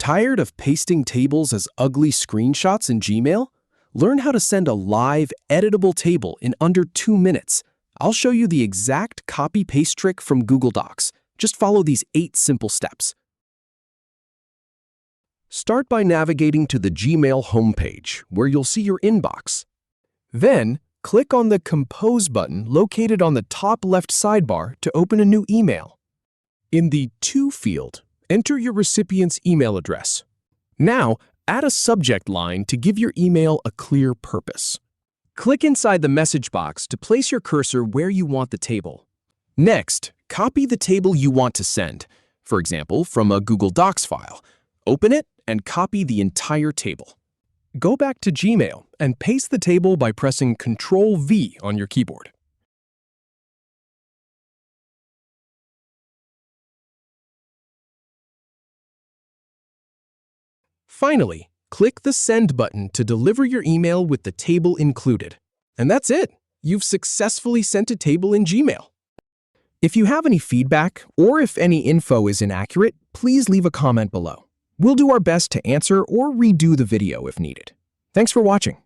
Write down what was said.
Tired of pasting tables as ugly screenshots in Gmail? Learn how to send a live, editable table in under 2 minutes. I'll show you the exact copy-paste trick from Google Docs. Just follow these 8 simple steps. Start by navigating to the Gmail homepage, where you'll see your inbox. Then, click on the Compose button located on the top left sidebar to open a new email. In the To field, enter your recipient's email address. Now, add a subject line to give your email a clear purpose. Click inside the message box to place your cursor where you want the table. Next, copy the table you want to send, for example, from a Google Docs file. Open it and copy the entire table. Go back to Gmail and paste the table by pressing Ctrl-V on your keyboard. Finally, click the Send button to deliver your email with the table included. And that's it! You've successfully sent a table in Gmail. If you have any feedback, or if any info is inaccurate, please leave a comment below. We'll do our best to answer or redo the video if needed. Thanks for watching.